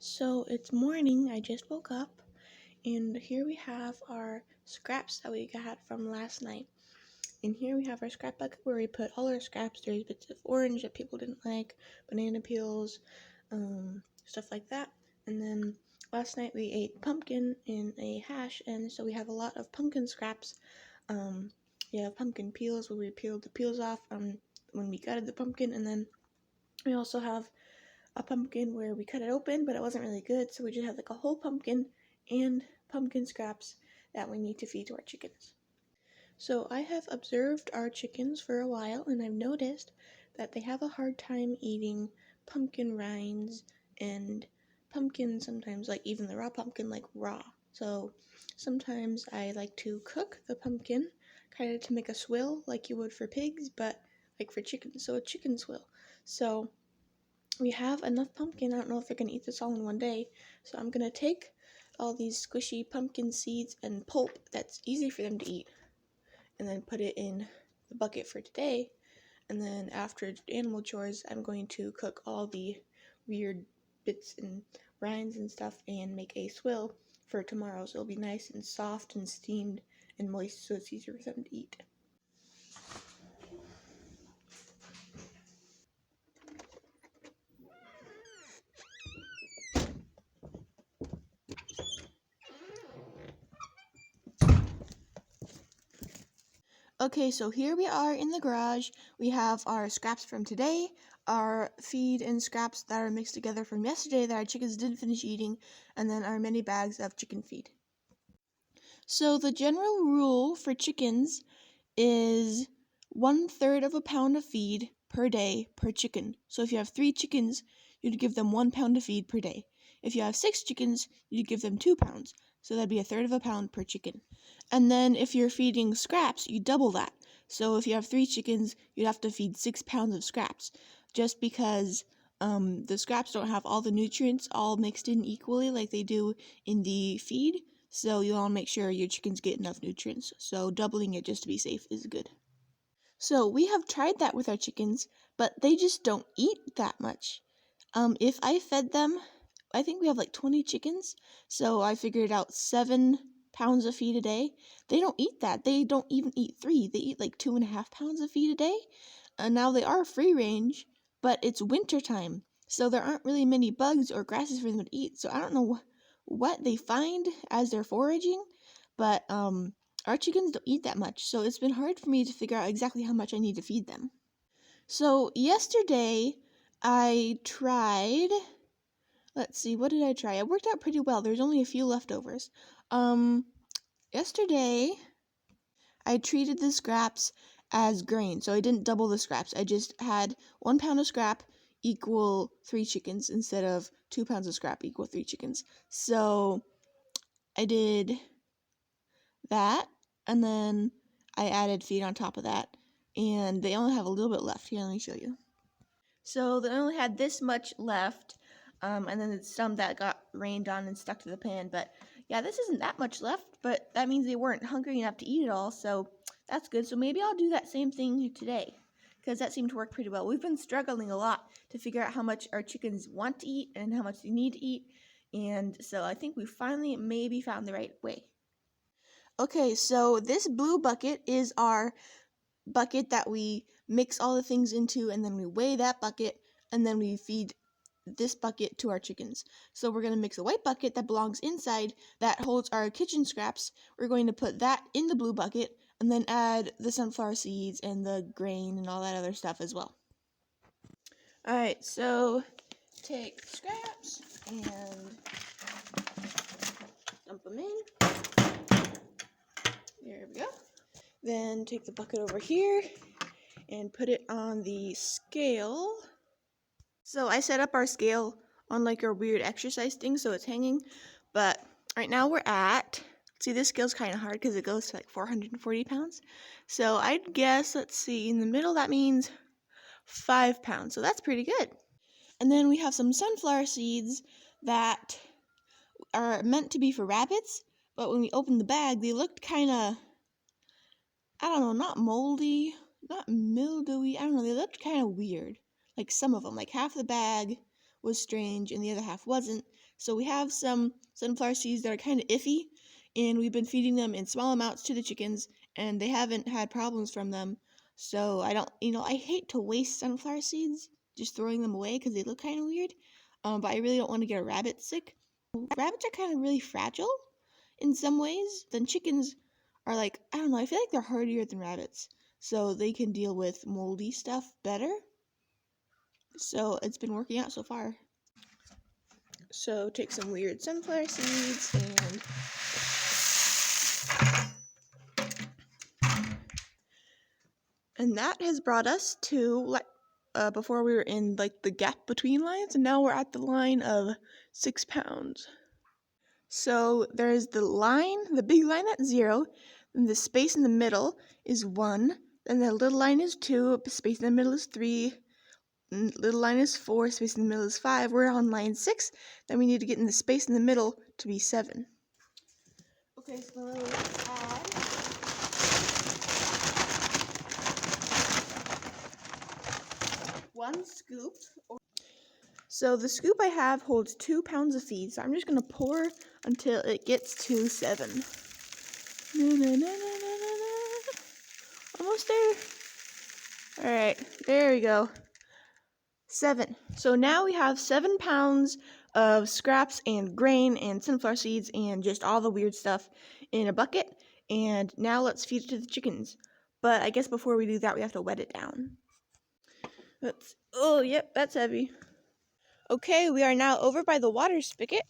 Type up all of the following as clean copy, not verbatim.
So it's morning, I just woke up, and here we have our scraps that we got from last night. And here we have our scrap bucket where we put all our scraps. There's bits of orange that people didn't like, banana peels, stuff like that. And then last night we ate pumpkin in a hash, and so we have a lot of pumpkin scraps. We have pumpkin peels where we peeled the peels off when we gutted the pumpkin, and then we also have a pumpkin where we cut it open, but it wasn't really good, so we just have like a whole pumpkin and pumpkin scraps that we need to feed to our chickens. So I have observed our chickens for a while, and I've noticed that they have a hard time eating pumpkin rinds and pumpkin sometimes, like even the raw pumpkin, like raw. So sometimes I like to cook the pumpkin, kind of to make a swill like you would for pigs, but like for chickens, so a chicken swill. So we have enough pumpkin. I don't know if they're going to eat this all in one day. So I'm going to take all these squishy pumpkin seeds and pulp that's easy for them to eat, and then put it in the bucket for today. And then after animal chores, I'm going to cook all the weird bits and rinds and stuff and make a swill for tomorrow. So it'll be nice and soft and steamed and moist, so it's easier for them to eat. Okay, so here we are in the garage. We have our scraps from today, our feed and scraps that are mixed together from yesterday that our chickens didn't finish eating, and then our many bags of chicken feed. So the general rule for chickens is 1/3 of a pound of feed per day per chicken. So if you have 3 chickens, you'd give them 1 pound of feed per day. If you have 6 chickens, you'd give them 2 pounds. So that'd be 1/3 of a pound per chicken. And then if you're feeding scraps, you double that. So if you have 3 chickens, you'd have to feed 6 pounds of scraps, just because the scraps don't have all the nutrients all mixed in equally like they do in the feed. So you want to make sure your chickens get enough nutrients. So doubling it just to be safe is good. So we have tried that with our chickens, but they just don't eat that much. If I fed them, I think we have like 20 chickens, so I figured out 7 pounds of feed a day. They don't eat that. They don't even eat 3. They eat like 2.5 pounds of feed a day. And now they are free range, but it's winter time, so there aren't really many bugs or grasses for them to eat. So I don't know what they find as they're foraging, but our chickens don't eat that much, so it's been hard for me to figure out exactly how much I need to feed them. So yesterday I tried, let's see, what did I try? It worked out pretty well. There's only a few leftovers. Yesterday I treated the scraps as grain, so I didn't double the scraps. I just had 1 pound of scrap equal 3 chickens instead of 2 pounds of scrap equal 3 chickens. So I did that, and then I added feed on top of that, and they only have a little bit left. Here, let me show you. So they only had this much left, and then some that got rained on and stuck to the pan, but yeah, this isn't that much left, but that means they weren't hungry enough to eat it all, so that's good. So maybe I'll do that same thing today, because that seemed to work pretty well. We've been struggling a lot to figure out how much our chickens want to eat and how much they need to eat, and so I think we finally maybe found the right way. Okay, so this blue bucket is our bucket that we mix all the things into, and then we weigh that bucket, and then we feed this bucket to our chickens. So we're going to mix a white bucket that belongs inside that holds our kitchen scraps. We're going to put that in the blue bucket, and then add the sunflower seeds and the grain and all that other stuff as well. Alright, so take the scraps and dump them in. There we go. Then take the bucket over here and put it on the scale. So I set up our scale on like our weird exercise thing, so it's hanging. But right now we're at, see, this scale's kind of hard because it goes to like 440 pounds. So I'd guess, let's see, in the middle that means 5 pounds. So that's pretty good. And then we have some sunflower seeds that are meant to be for rabbits, but when we opened the bag, they looked kind of, I don't know, not moldy, not mildewy, I don't know, they looked kind of weird. Like some of them, like half the bag was strange and the other half wasn't. So we have some sunflower seeds that are kind of iffy, and we've been feeding them in small amounts to the chickens, and they haven't had problems from them. So I don't, I hate to waste sunflower seeds, just throwing them away because they look kind of weird. But I really don't want to get a rabbit sick. Rabbits are kind of really fragile in some ways. Then chickens are like, I don't know, I feel like they're hardier than rabbits. So they can deal with moldy stuff better. So it's been working out so far. So take some weird sunflower seeds and that has brought us to before we were in like the gap between lines, and now we're at the line of 6 pounds. So there's the line, the big line that's 0, then the space in the middle is 1, then the little line is 2, space in the middle is 3, little line is 4, space in the middle is 5. We're on line 6, then we need to get in the space in the middle to be 7. Okay, so let's add 1 scoop. So the scoop I have holds 2 pounds of feed, so I'm just going to pour until it gets to 7. Almost there. Alright, there we go. 7. So now we have 7 pounds of scraps and grain and sunflower seeds and just all the weird stuff in a bucket. And now let's feed it to the chickens. But I guess before we do that, we have to wet it down. Yep, that's heavy. Okay, we are now over by the water spigot.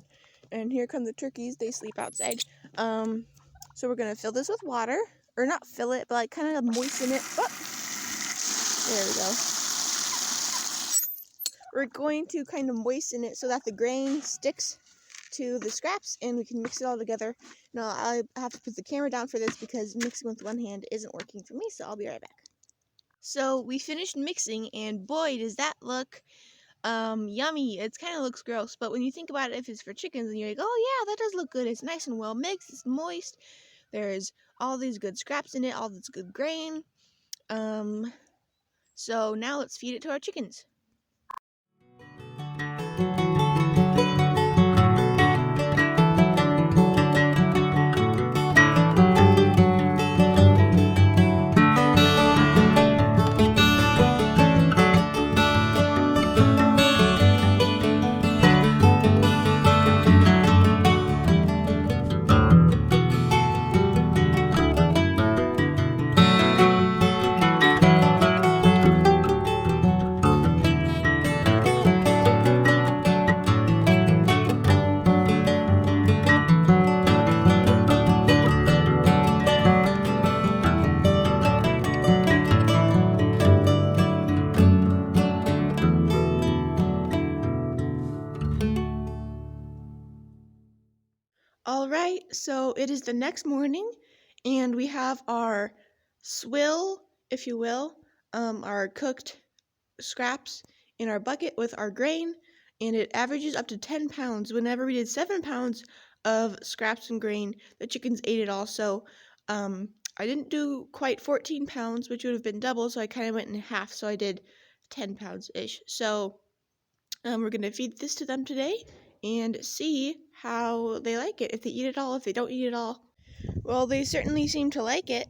And here come the turkeys. They sleep outside. So we're going to fill this with water. Or not fill it, but like kind of moisten it. Oh, there we go. We're going to kind of moisten it so that the grain sticks to the scraps and we can mix it all together. Now, I have to put the camera down for this because mixing with one hand isn't working for me, so I'll be right back. So we finished mixing, and boy, does that look yummy. It kind of looks gross, but when you think about it, if it's for chickens, and you're like, oh yeah, that does look good. It's nice and well mixed. It's moist. There's all these good scraps in it, all this good grain. So now let's feed it to our chickens. All right, so it is the next morning, and we have our swill, if you will, our cooked scraps in our bucket with our grain, and it averages up to 10 pounds. Whenever we did 7 pounds of scraps and grain, the chickens ate it all. So I didn't do quite 14 pounds, which would have been double, so I kind of went in half, so I did 10 pounds-ish. So we're going to feed this to them today and see how they like it, if they eat it all, if they don't eat it all. Well, they certainly seem to like it.